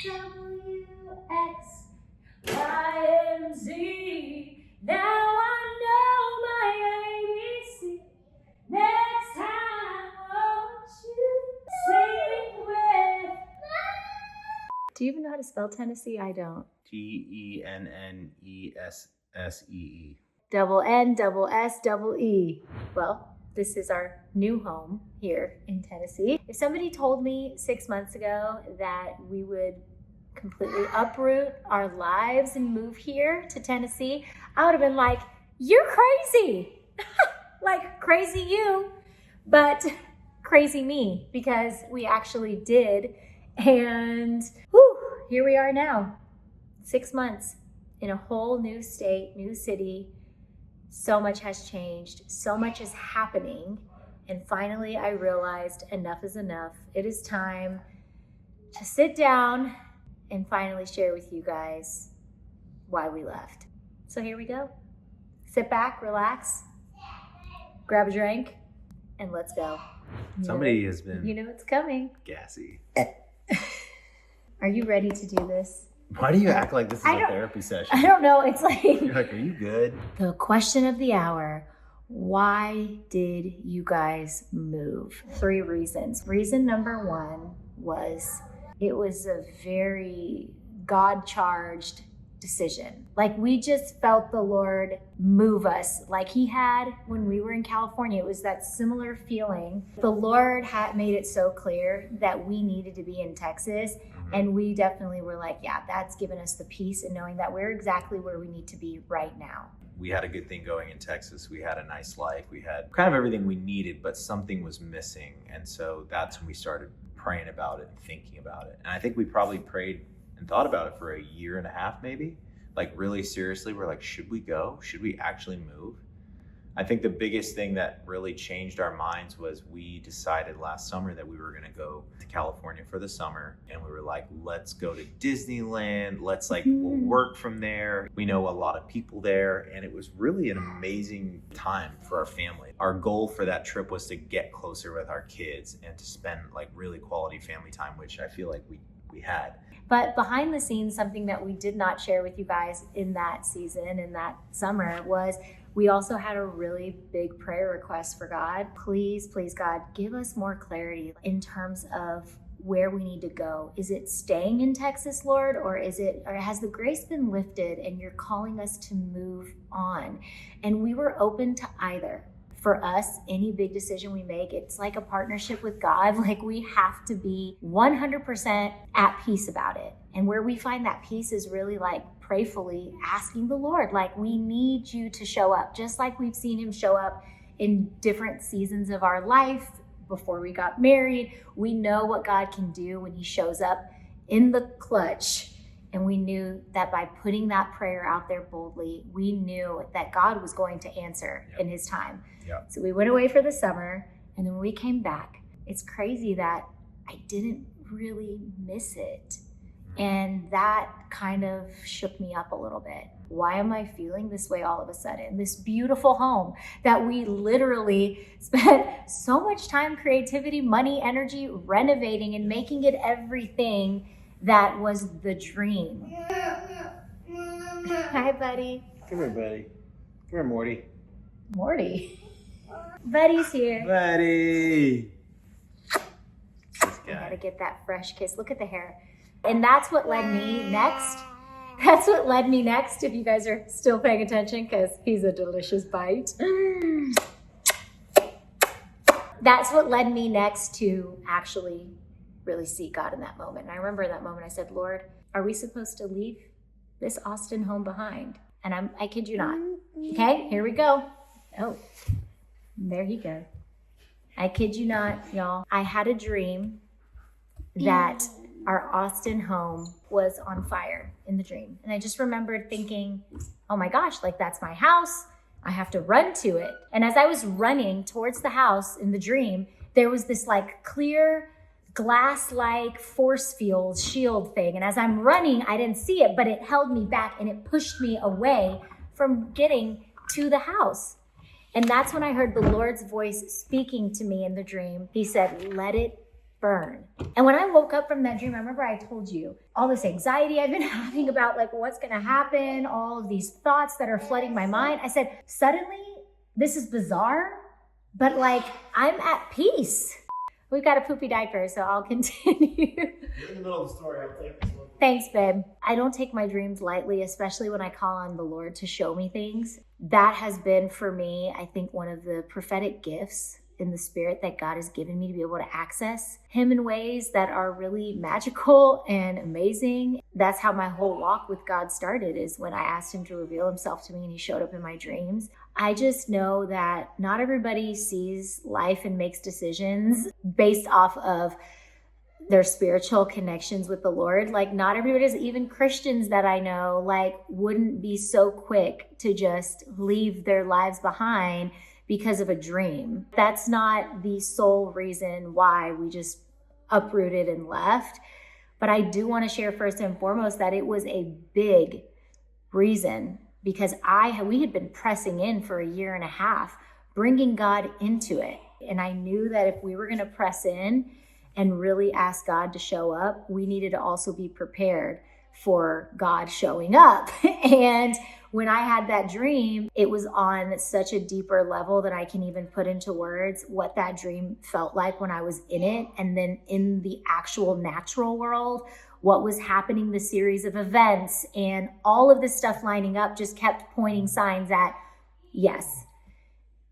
WXYZ. Now I know my ABC. Next time, won't you sing with? Do you even know how to spell Tennessee? I don't. TENNESSEE. Double N, double S, double E. Well, this is our new home here in Tennessee. If somebody told me 6 months ago that we would completely uproot our lives and move here to Tennessee, I would have been like, you're crazy. Like, crazy you, but crazy me, because we actually did. And whew, here we are now, 6 months in a whole new state, new city. So much has changed. So much is happening. And finally, I realized enough is enough. It is time to sit down and finally share with you guys why we left. So here we go. Sit back, relax, grab a drink, and let's go. Somebody has been... You know it's coming. Gassy. Are you ready to do this? Why do you act like this is a therapy session? I don't know. It's like... You're like, are you good? The question of the hour, why did you guys move? 3 reasons. Reason number 1 was it was a very God-charged decision. Like, we just felt the Lord move us like he had when we were in California. It was that similar feeling. The Lord had made it so clear that we needed to be in Texas. And we definitely were like, yeah, that's given us the peace and knowing that we're exactly where we need to be right now. We had a good thing going in Texas. We had a nice life. We had kind of everything we needed, but something was missing. And so that's when we started praying about it and thinking about it. And I think we probably prayed and thought about it for a year and a half, maybe. Like, really seriously, we're like, should we go? Should we actually move? I think the biggest thing that really changed our minds was we decided last summer that we were going to go to California for the summer. And we were like, let's go to Disneyland. Let's we'll work from there. We know a lot of people there. And it was really an amazing time for our family. Our goal for that trip was to get closer with our kids and to spend really quality family time, which I feel like we had. But behind the scenes, something that we did not share with you guys in that season, in that summer, was we also had a really big prayer request for God. Please, please, God, give us more clarity in terms of where we need to go. Is it staying in Texas, Lord, or has the grace been lifted and you're calling us to move on? And we were open to either. For us, any big decision we make, it's like a partnership with God. Like, we have to be 100% at peace about it. And where we find that peace is really prayfully asking the Lord, we need you to show up, just like we've seen him show up in different seasons of our life. Before we got married, we know what God can do when he shows up in the clutch. And we knew that by putting that prayer out there boldly, we knew that God was going to answer in his time. Yep. So we went away for the summer, and then when we came back, it's crazy that I didn't really miss it. And that kind of shook me up a little bit. Why am I feeling this way all of a sudden? This beautiful home that we literally spent so much time, creativity, money, energy renovating and making it everything that was the dream. Hi, buddy. Come here, buddy. Come here, Morty. Morty. Buddy's here. Buddy. This I guy. gotta get that fresh kiss. Look at the hair. And that's what led me next. That's what led me next, if you guys are still paying attention, because he's a delicious bite. That's what led me next to actually really see God in that moment. And I remember in that moment I said, Lord, are we supposed to leave this Austin home behind? And I kid you not. Okay, here we go. Oh, there he goes. I kid you not, y'all. I had a dream that our Austin home was on fire in the dream. And I just remembered thinking, oh my gosh, that's my house. I have to run to it. And as I was running towards the house in the dream, there was this clear glass-like force field shield thing. And as I'm running, I didn't see it, but it held me back and it pushed me away from getting to the house. And that's when I heard the Lord's voice speaking to me in the dream. He said, let it burn. And when I woke up from that dream, I remember I told you all this anxiety I've been having about like what's going to happen, all of these thoughts that are flooding my mind. I said, suddenly, this is bizarre, but like I'm at peace. We've got a poopy diaper, so I'll continue. You're in the middle of the story. I'll take this one. Thanks, babe. I don't take my dreams lightly, especially when I call on the Lord to show me things. That has been for me, I think, one of the prophetic gifts in the spirit that God has given me to be able to access him in ways that are really magical and amazing. That's how my whole walk with God started, is when I asked him to reveal himself to me and he showed up in my dreams. I just know that not everybody sees life and makes decisions based off of their spiritual connections with the Lord. Like not everybody, even Christians that I know, like wouldn't be so quick to just leave their lives behind because of a dream. That's not the sole reason why we just uprooted and left. But I do want to share first and foremost that it was a big reason, because we had been pressing in for a year and a half, bringing God into it. And I knew that if we were going to press in and really ask God to show up, we needed to also be prepared for God showing up. And when I had that dream, it was on such a deeper level that I can even put into words what that dream felt like when I was in it. And then in the actual natural world, what was happening, the series of events and all of this stuff lining up just kept pointing signs that, yes,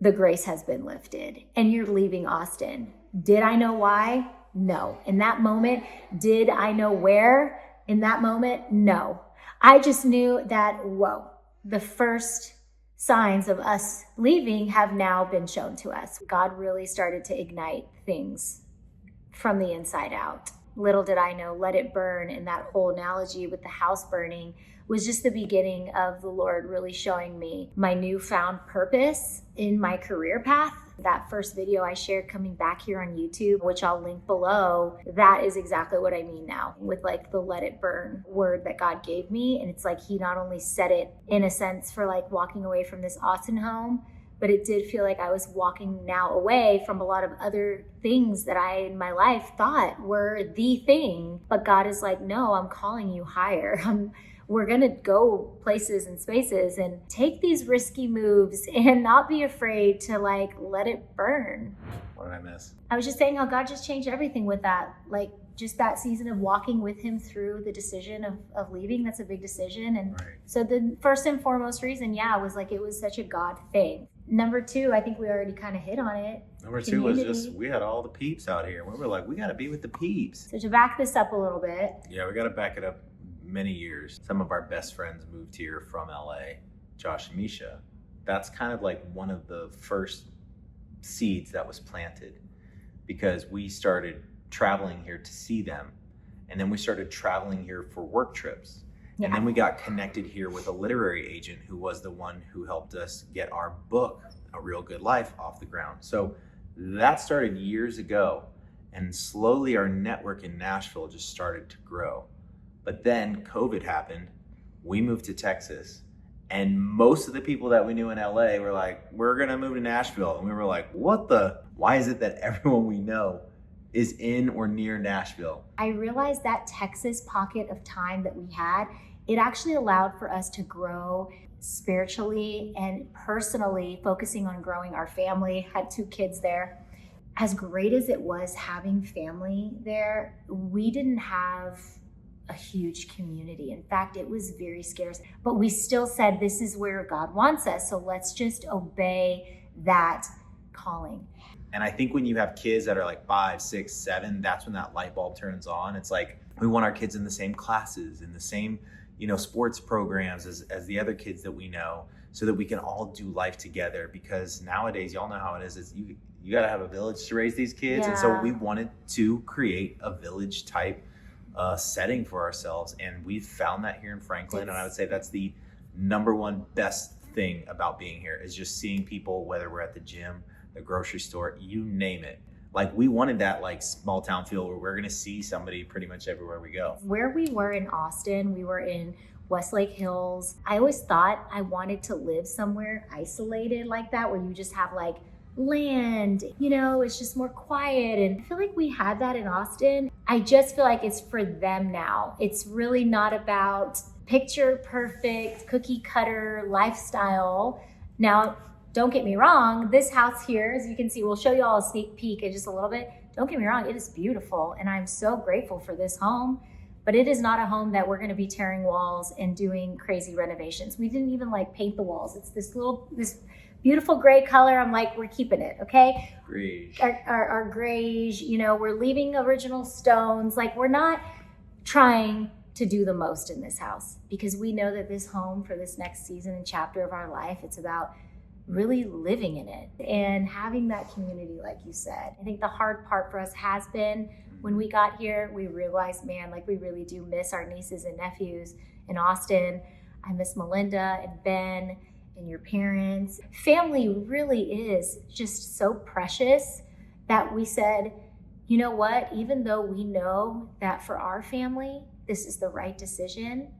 the grace has been lifted and you're leaving Austin. Did I know why? No. In that moment, did I know where? In that moment, no. I just knew that, whoa, the first signs of us leaving have now been shown to us. God really started to ignite things from the inside out. Little did I know, let it burn, and that whole analogy with the house burning was just the beginning of the Lord really showing me my newfound purpose in my career path. That first video I shared coming back here on YouTube, which I'll link below, that is exactly what I mean now with like the let it burn word that God gave me. And it's like he not only said it in a sense for like walking away from this Austin home, but it did feel like I was walking now away from a lot of other things that I in my life thought were the thing. But God is like, no, I'm calling you higher. We're going to go places and spaces and take these risky moves and not be afraid to like let it burn. What did I miss? I was just saying how God just changed everything with that. Like just that season of walking with him through the decision of leaving. That's a big decision. And Right. So the first and foremost reason, was like it was such a God thing. Number two, I think we already kind of hit on it. Number two was Community. just, we had all the peeps out here. We were like, we got to be with the peeps. So to back this up a little bit, Yeah, we got to back it up many years. Some of our best friends moved here from LA, Josh and Misha. That's kind of like one of the first seeds that was planted, because we started traveling here to see them. And then we started traveling here for work trips. And then we got connected here with a literary agent who was the one who helped us get our book, A Real Good Life, off the ground. So that started years ago. And slowly our network in Nashville just started to grow. But then COVID happened. We moved to Texas. And most of the people that we knew in LA were like, we're going to move to Nashville. And we were like, why is it that everyone we know is in or near Nashville? I realized that Texas pocket of time that we had, it actually allowed for us to grow spiritually and personally, focusing on growing our family. Had 2 kids there. As great as it was having family there, we didn't have a huge community. In fact, it was very scarce, but we still said, this is where God wants us. So let's just obey that calling. And I think when you have kids that are like 5, 6, 7, that's when that light bulb turns on. It's like, we want our kids in the same classes, in the same, sports programs as the other kids that we know, so that we can all do life together. Because nowadays, y'all know how it is you got to have a village to raise these kids. Yeah. And so we wanted to create a village type setting for ourselves. And we've found that here in Franklin. And I would say that's the number one best thing about being here, is just seeing people, whether we're at the gym, the grocery store, you name it. Like we wanted that like small town feel where we're going to see somebody pretty much everywhere we go. Where we were in Austin, we were in Westlake Hills. I always thought I wanted to live somewhere isolated like that, where you just have like land, it's just more quiet. And I feel like we had that in Austin. I just feel like it's for them now. It's really not about picture perfect cookie cutter lifestyle. Now, don't get me wrong, this house here, as you can see, we'll show you all a sneak peek in just a little bit. Don't get me wrong, it is beautiful, and I'm so grateful for this home, but it is not a home that we're going to be tearing walls and doing crazy renovations. We didn't even paint the walls. It's this beautiful gray color. I'm like, we're keeping it, okay? Greige. Our greige, we're leaving original stones. We're not trying to do the most in this house, because we know that this home for this next season and chapter of our life, it's about really living in it and having that community, like you said. I think the hard part for us has been when we got here, we realized, man, we really do miss our nieces and nephews in Austin. I miss Melinda and Ben and your parents. Family really is just so precious that we said, you know what, even though we know that for our family, this is the right decision,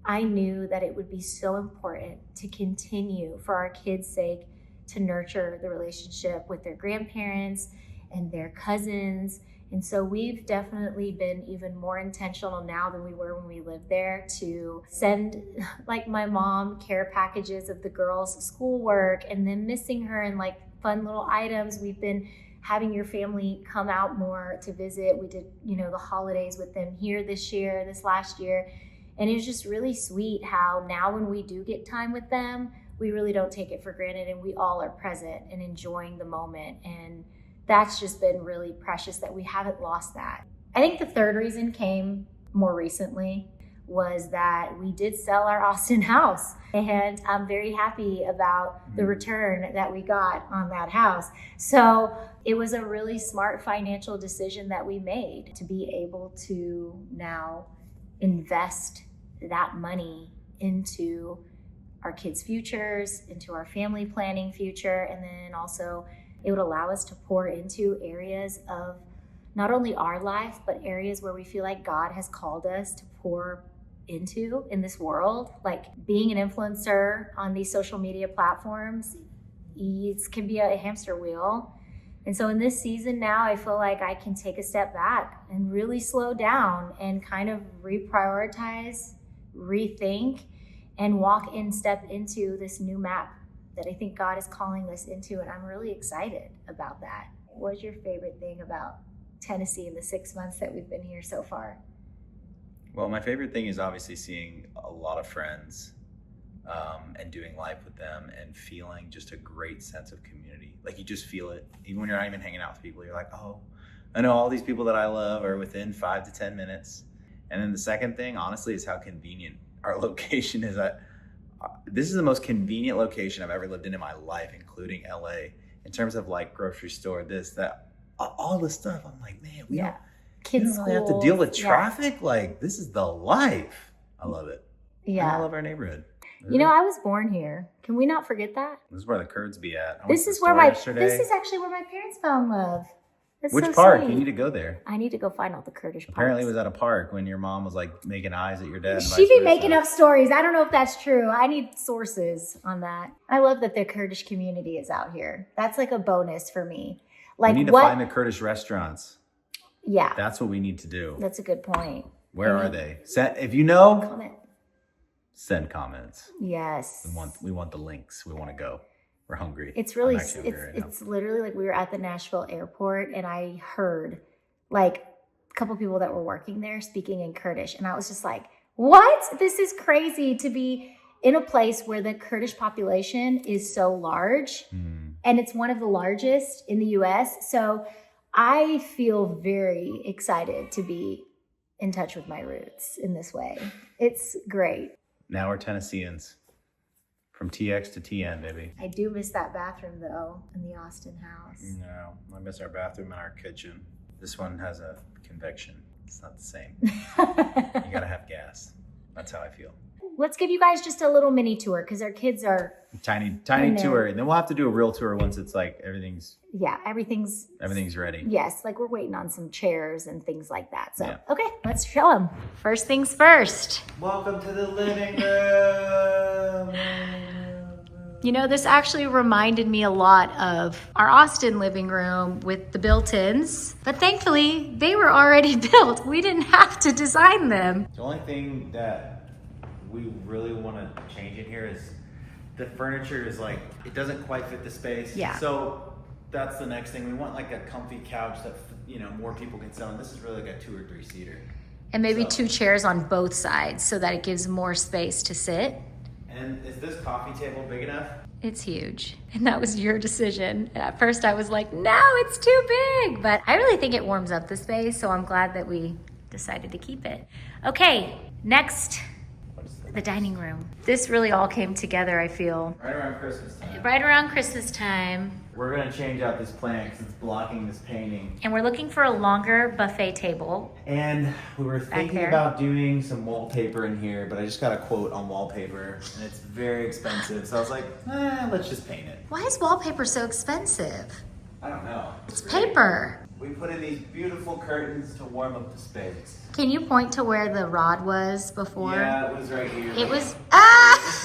I knew that it would be so important to continue, for our kids' sake, to nurture the relationship with their grandparents and their cousins. And so we've definitely been even more intentional now than we were when we lived there to send, my mom, care packages of the girls' schoolwork, and then missing her and fun little items. We've been having your family come out more to visit. We did, the holidays with them here this last year. And it's just really sweet how now when we do get time with them, we really don't take it for granted, and we all are present and enjoying the moment. And that's just been really precious that we haven't lost that. I think the third reason came more recently was that we did sell our Austin house. And I'm very happy about the return that we got on that house. So it was a really smart financial decision that we made to be able to now invest that money into our kids' futures, into our family planning future, and then also it would allow us to pour into areas of not only our life, but areas where we feel like God has called us to pour into in this world. Being an influencer on these social media platforms, it can be a hamster wheel. And so in this season now, I feel like I can take a step back and really slow down and kind of reprioritize, rethink, and step into this new map that I think God is calling us into. And I'm really excited about that. What's your favorite thing about Tennessee in the 6 months that we've been here so far? Well, my favorite thing is obviously seeing a lot of friends and doing life with them and feeling just a great sense of community. You just feel it. Even when you're not even hanging out with people, you're like, oh, I know all these people that I love are within 5 to 10 minutes. And then the second thing, honestly, is how convenient our location is. This is the most convenient location I've ever lived in my life, including LA, in terms of grocery store, this, that, all the stuff. I'm like, man, we don't really have to deal with traffic. This is the life. I love it. Yeah. And I love our neighborhood. I was born here. Can we not forget that? This is where the Kurds be at. This is actually where my parents found love. That's Which so park? sweet. You need to go there. I need to go find all the Kurdish parks. Apparently it was at a park when your mom was making eyes at your dad. and She vice be versa. making up stories. I don't know if that's true. I need sources on that. I love that the Kurdish community is out here. That's a bonus for me. We need to find the Kurdish restaurants. Yeah. That's what we need to do. That's a good point. Where are they? If you know, Comment. send comments. Yes. We want the links. We want to go. We're hungry. It's really, I'm actually hungry right now. it's literally we were at the Nashville airport and I heard a couple people that were working there speaking in Kurdish. And I was just like, what? This is crazy to be in a place where the Kurdish population is so large and it's one of the largest in the US. So I feel very excited to be in touch with my roots in this way. It's great. Now we're Tennesseans. From TX to TN, baby. I do miss that bathroom though in the Austin house. No, I miss our bathroom and our kitchen. This one has a convection. It's not the same. You gotta have gas. That's how I feel. Let's give you guys just a little mini tour because our kids are Tiny tour. And then we'll have to do a real tour once it's everything's ready. ready. Yes, we're waiting on some chairs and things like that. So, Yeah. Okay, let's show them. First things first. Welcome to the living room. You know, this actually reminded me a lot of our Austin living room with the built-ins, but thankfully they were already built. We didn't have to design them. The only thing that we really want to change in here is the furniture is like, it doesn't quite fit the space. Yeah. So that's the next thing. We want like a comfy couch that, you know, more people can sit on. This is really like a 2 or 3 seater. And maybe So- 2 chairs on both sides so that it gives more space to sit. And is this coffee table big enough? It's huge. And that was your decision. At first I was like, no, it's too big. But I really think it warms up the space, so I'm glad that we decided to keep it. Okay, next, the dining room. This really all came together, I feel. Right around Christmas time. Right around Christmas time. We're gonna change out this plant because it's blocking this painting. And we're looking for a longer buffet table. And we were thinking there. about doing some wallpaper in here, but I just got a quote on wallpaper and it's very expensive. So I was like, let's just paint it. Why is wallpaper so expensive? I don't know. It's paper. We put in these beautiful curtains to warm up the space. Can you point to where the rod was before? Yeah, it was right here. It was,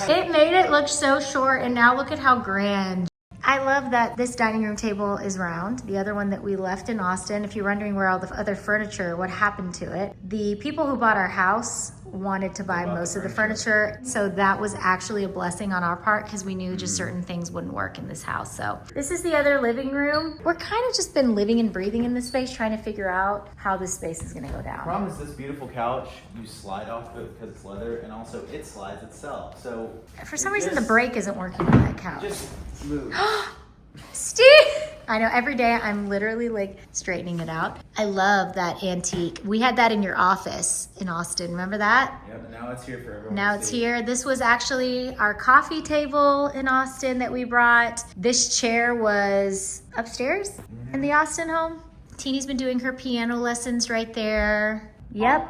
it made it look so short, and now look at how grand. I love that this dining room table is round. The other one that we left in Austin, if you're wondering where all the other furniture, what happened to it, the people who bought our house wanted to buy most of the furniture. So that was actually a blessing on our part because we knew just certain things wouldn't work in this house. So this is the other living room. We're kind of just been living and breathing in this space, trying to figure out how this space is gonna go The down. problem is this beautiful couch, you slide off of it because it's leather, and also it slides itself. So For some reason, the brake isn't working on that couch. just move. Steve! I know every day I'm literally like straightening it out. I love that antique. We had that in your office in Austin. Remember that? Yep, and now it's here for everyone. Now to it's see. here. This was actually our coffee table in Austin that we brought. This chair was upstairs in the Austin home. Teeny's been doing her piano lessons right there. Yep.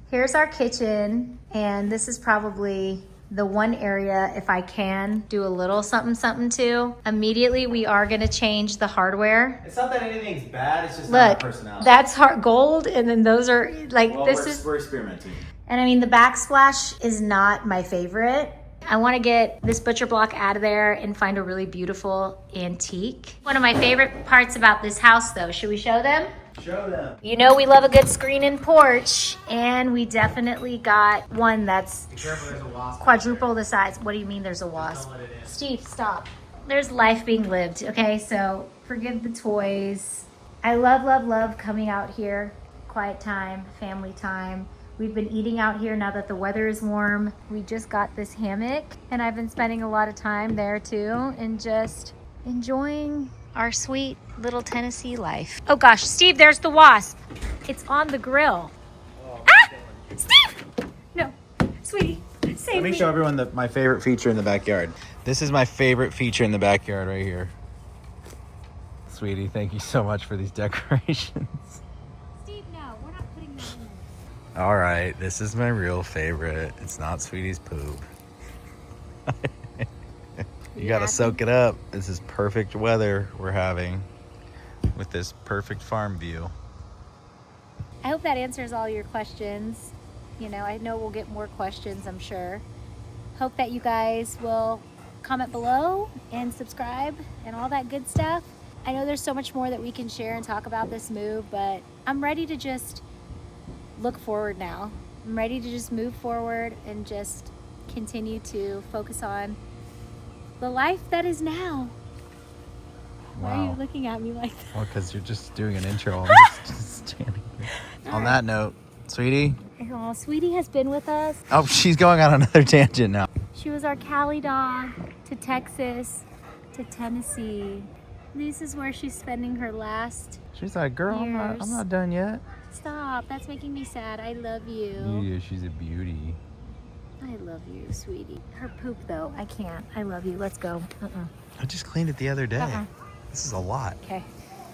Here's our kitchen, and this is probably the one area, if I can do a little something something to. Immediately, we are gonna change the hardware. It's not that anything's bad, it's just not Look, our personality. that's gold, and then those are like, Well, we're experimenting. and I mean, the backsplash is not my favorite. I want to get this butcher block out of there and find a really beautiful antique. One of my favorite parts about this house, though, should we show them? Show them. You know we love a good screen and porch, and we definitely got one that's Be careful, there's a wasp. quadruple the size. What do you mean there's a wasp? That's what it is. Steve, stop. There's life being lived, okay? So forgive the toys. I love, love, love coming out here. Quiet time, family time. We've been eating out here now that the weather is warm. We just got this hammock, and I've been spending a lot of time there too, and just enjoying our sweet little Tennessee life. Oh gosh, Steve, there's the wasp. It's on the grill. Steve! No, sweetie, save Let me show everyone my favorite feature in the backyard. This is my favorite feature in the backyard right here. Sweetie, thank you so much for these decorations. Steve, no, we're not putting that in there. All right, this is my real favorite. It's not Sweetie's poop. You gotta soak it up. This is perfect weather we're having with this perfect farm view. I hope that answers all your questions. You know, I know we'll get more questions, I'm sure. Hope that you guys will comment below and subscribe and all that good stuff. I know there's so much more that we can share and talk about this move, but I'm ready to just look forward now. I'm ready to just move forward and just continue to focus on the life that is now. Why are you looking at me like that? Well, because you're just doing an intro. I'm just standing here. On that note, Sweetie. Oh, Sweetie has been with us. Oh, she's going on another tangent now. She was our Cali dog to Texas, to Tennessee. This is where she's spending her last. She's like, girl, I'm Years. not done yet. Stop, that's making me sad. I love you. Yeah, she's a beauty. I love you, sweetie. Her poop though, I can't. I love you. Let's go. I just cleaned it the other day. Uh-uh. This is a lot. Okay.